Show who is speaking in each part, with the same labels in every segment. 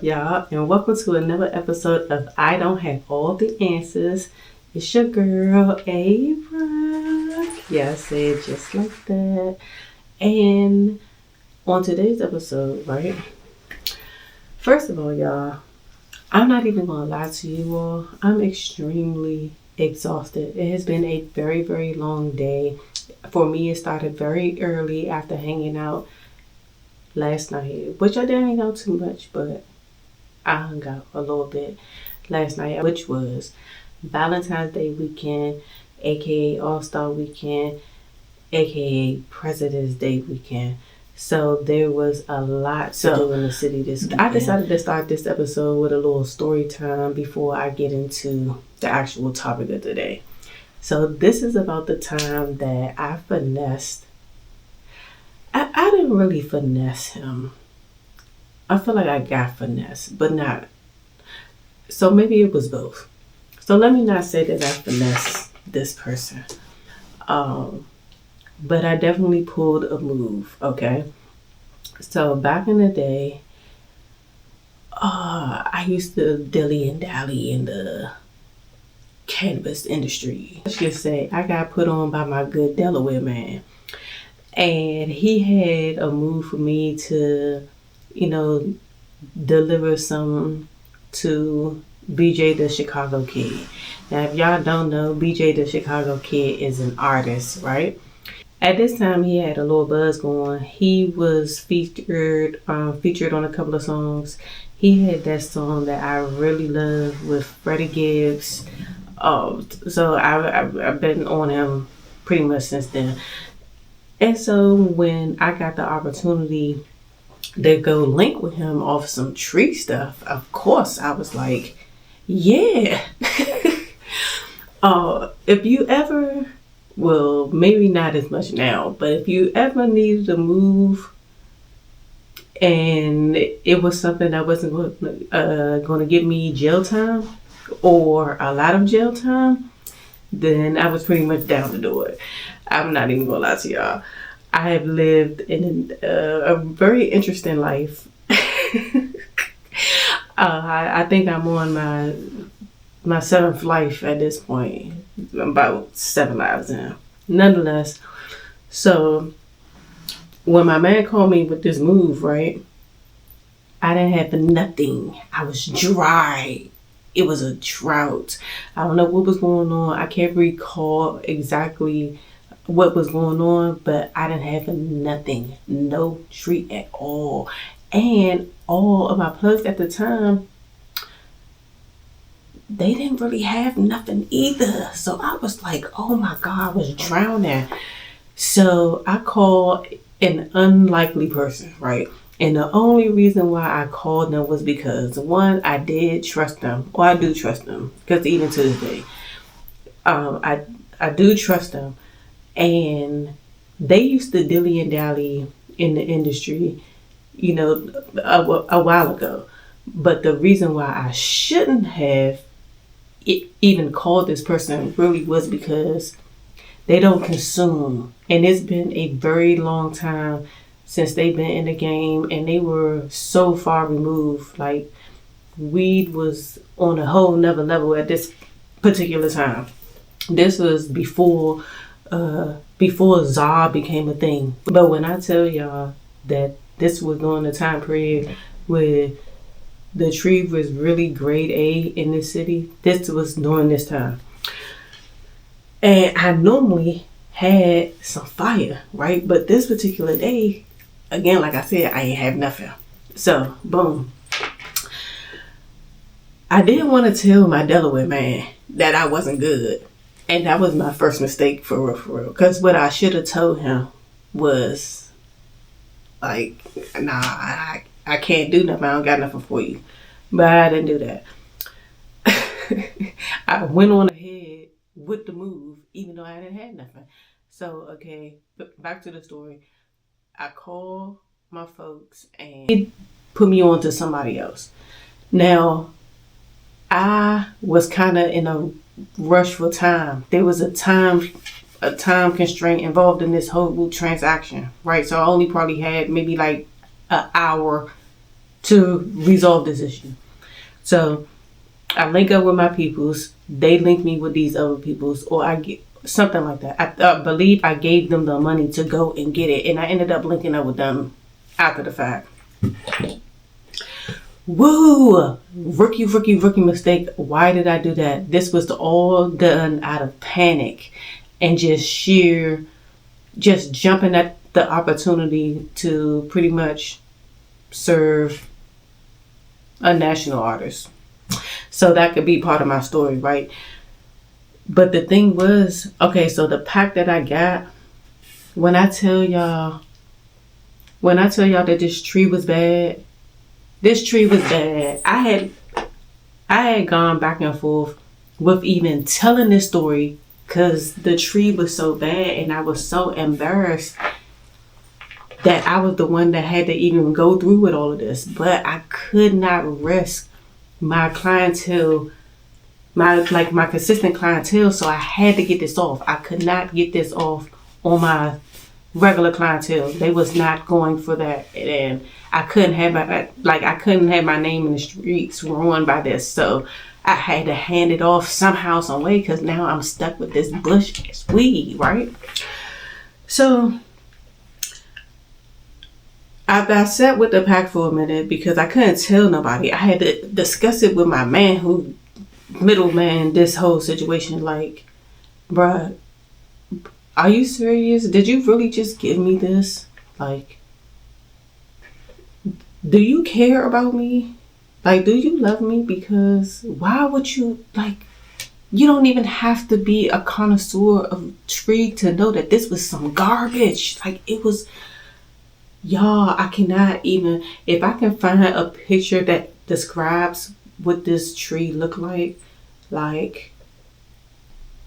Speaker 1: up, y'all? And welcome to another episode of I Don't Have All the Answers. It's your girl, Ava. Yeah, I said just like that. And on today's episode, right? First of all, y'all, I'm not even going to lie to you all. I'm extremely exhausted. It has been a very, very long day. For me, it started very early after hanging out last night, which I didn't hang out too much, but I hung out a little bit last night, which was Valentine's Day weekend, aka All-Star weekend, aka President's Day weekend. So there was a lot to do in the city this weekend. I decided to start this episode with a little story time before I get into the actual topic of today. So this is about the time that I finessed. I didn't really finesse him. I feel like I got finesse, but not. So maybe it was both. So let me not say that I finessed this person. But I definitely pulled a move, okay? So back in the day, I used to dilly and dally in the cannabis industry. Let's just say I got put on by my good Delaware man. And he had a move for me to, deliver some to BJ the Chicago Kid. Now, if y'all don't know, BJ the Chicago Kid is an artist, right? At this time, he had a little buzz going. He was featured on a couple of songs. He had that song that I really love with Freddie Gibbs. So I've been on him pretty much since then. And so when I got the opportunity to go link with him off some tree stuff, of course I was like, yeah. If you ever, well, maybe not as much now, but if you ever needed to move and it was something that wasn't going to give me jail time or a lot of jail time, then I was pretty much down to do it. I'm not even gonna lie to y'all. I have lived in a very interesting life. I think I'm on my seventh life at this point. I'm about 7 lives in. Nonetheless, so when my man called me with this move, right, I didn't have nothing. I was dry. It was a drought. I don't know what was going on. I can't recall exactly what was going on, but I didn't have nothing. No treat at all. And all of my plugs at the time, they didn't really have nothing either. So I was like, oh my God, I was drowning. So I called an unlikely person, right? And the only reason why I called them was because, one, I did trust them. Or I do trust them. Because even to this day, I do trust them. And they used to dilly and dally in the industry, a while ago. But the reason why I shouldn't have even called this person really was because they don't consume. And it's been a very long time since they've been in the game, and they were so far removed. Like, weed was on a whole nother level at this particular time. This was before ZA became a thing. But when I tell y'all that this was during the time period where the tree was really grade A in this city, this was during this time. And I normally had some fire, right? But this particular day, again, like I said, I ain't have nothing. So, boom. I didn't want to tell my Delaware man that I wasn't good. And that was my first mistake, for real. Because what I should have told him was, like, nah, I can't do nothing. I don't got nothing for you. But I didn't do that. I went on ahead with the move, even though I didn't have nothing. So, okay, back to the story. I called my folks and it put me on to somebody else. Now, I was kind of in a rush for time. There was a time constraint involved in this whole transaction, right? So I only probably had maybe like an hour to resolve this issue. So I link up with my peoples. They link me with these other peoples, or I get something like that. I believe I gave them the money to go and get it, and I ended up linking up with them after the fact. Woo! Rookie mistake. Why did I do that? This was all done out of panic and just jumping at the opportunity to pretty much serve a national artist. So that could be part of my story, right? But the thing was, okay, so the pack that I got, when I tell y'all that this tree was bad, I had gone back and forth with even telling this story because the tree was so bad and I was so embarrassed that I was the one that had to even go through with all of this. But I could not risk my clientele, my consistent clientele, so I had to get this off. I could not get this off on my regular clientele. They was not going for that, and I couldn't have my name in the streets ruined by this. So I had to hand it off somehow, some way, because now I'm stuck with this bush ass weed, right? So I sat with the pack for a minute because I couldn't tell nobody. I had to discuss it with my man, who middleman this whole situation. Like, bruh, are you serious? Did you really just give me this? Like, do you care about me? Like, do you love me? Because why would you, like, you don't even have to be a connoisseur of tree to know that this was some garbage. Like, it was, y'all, I cannot even, if I can find a picture that describes what this tree looked like,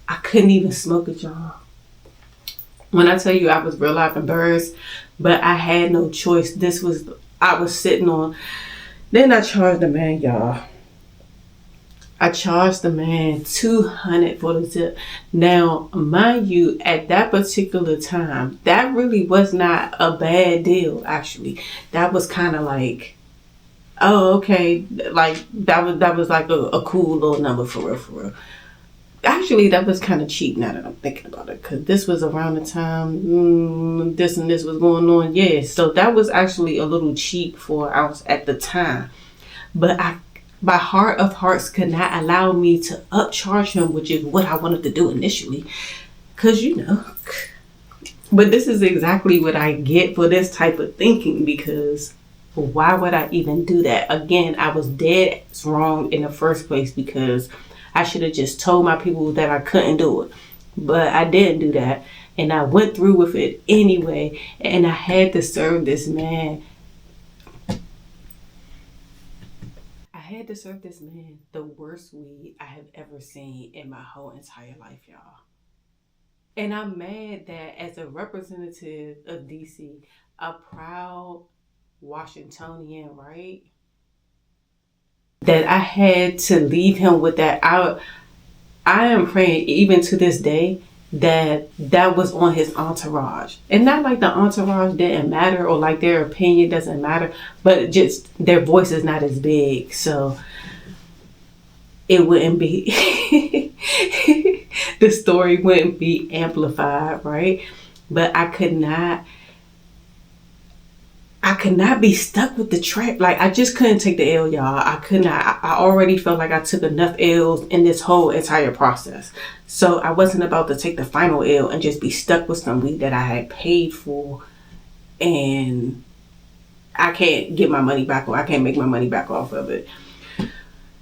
Speaker 1: I couldn't even smoke it, y'all. When I tell you I was real life embarrassed, but I had no choice. I was sitting on. Then I charged the man, y'all. I charged the man $200 for the tip. Now, mind you, at that particular time, that really was not a bad deal, actually. That was kind of like, oh, okay. Like, that was like a cool little number for real. Actually, that was kind of cheap now that I'm thinking about it, because this was around the time this and this was going on. Yeah, so that was actually a little cheap for I was at the time. But my heart of hearts could not allow me to upcharge him, which is what I wanted to do initially. Because, but this is exactly what I get for this type of thinking, because why would I even do that? Again, I was dead wrong in the first place, because I should have just told my people that I couldn't do it. But I didn't do that. And I went through with it anyway. And I had to serve this man. The worst weed I have ever seen in my whole entire life, y'all. And I'm mad that as a representative of DC, a proud Washingtonian, right? That I had to leave him with that. I am praying even to this day that was on his entourage. And not like the entourage didn't matter, or like their opinion doesn't matter, but just their voice is not as big. So it wouldn't be, the story wouldn't be amplified, right? But I could not be stuck with the track. Like, I just couldn't take the L, y'all. I could not. I already felt like I took enough L's in this whole entire process. So I wasn't about to take the final L and just be stuck with some weed that I had paid for, and I can't get my money back, or I can't make my money back off of it.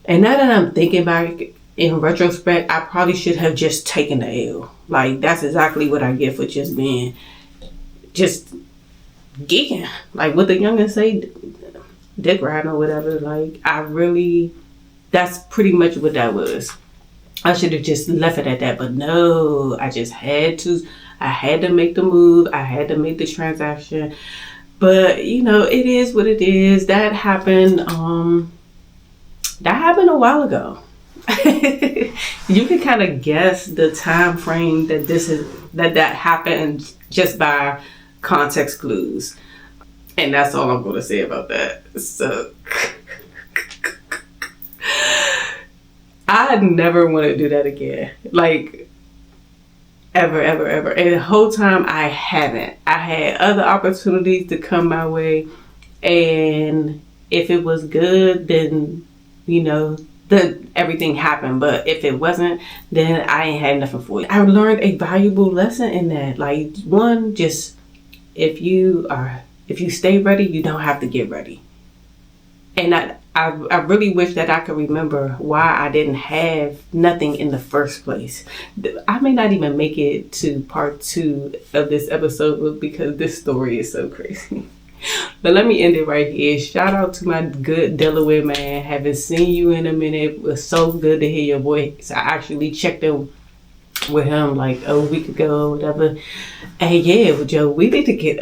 Speaker 1: And now that I'm thinking back in retrospect, I probably should have just taken the L. Like, that's exactly what I get for just being just geeking, like what the youngins say, dick riding or whatever. Like, that's pretty much what that was. I should have just left it at that, but no, I had to make the move. I had to make the transaction. But it is what it is. That happened a while ago. You can kind of guess the time frame that that happened just by context clues. And that's all I'm going to say about that. So I never want to do that again. Like, ever, ever, ever. And the whole time I haven't. I had other opportunities to come my way. And if it was good, then, you know, everything happened. But if it wasn't, then I ain't had nothing for you. I learned a valuable lesson in that. Like, one, just if you stay ready, you don't have to get ready. And I really wish that I could remember why I didn't have nothing in the first place. I may not even make it to part 2 of this episode because this story is so crazy. But let me end it right here. Shout out to my good Delaware man. Haven't seen you in a minute. It was so good to hear your voice. I actually checked in with him like a week ago or whatever. And yeah, Joe, we need to get...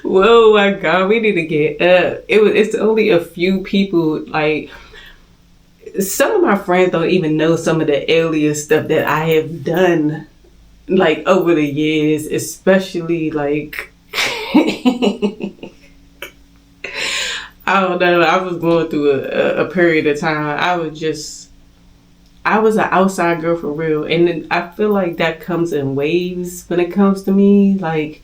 Speaker 1: Whoa, my God, we need to get up. It's only a few people. Like, some of my friends don't even know some of the alias stuff that I have done, like, over the years, especially like I don't know, I was going through a period of time. I was an outside girl for real. And then I feel like that comes in waves when it comes to me. Like,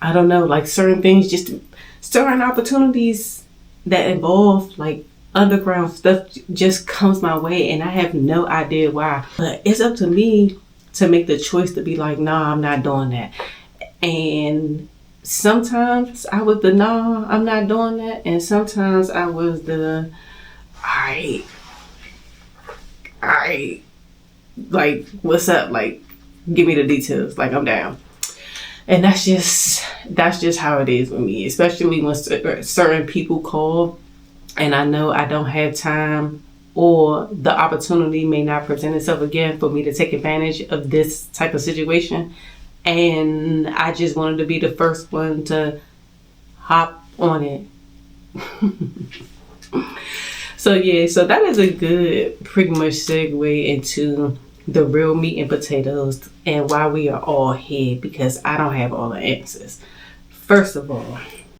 Speaker 1: I don't know, like certain things, just certain opportunities that involve like underground stuff just comes my way, and I have no idea why. But it's up to me to make the choice to be like, nah, I'm not doing that. And sometimes I was the nah, I'm not doing that. And sometimes I was the, all right, like, what's up? Like, give me the details. Like, I'm down. And that's just how it is with me, especially when certain people call and I know I don't have time, or the opportunity may not present itself again for me to take advantage of this type of situation. And I just wanted to be the first one to hop on it. So yeah, so that is a good pretty much segue into the real meat and potatoes and why we are all here, because I don't have all the answers. First of all,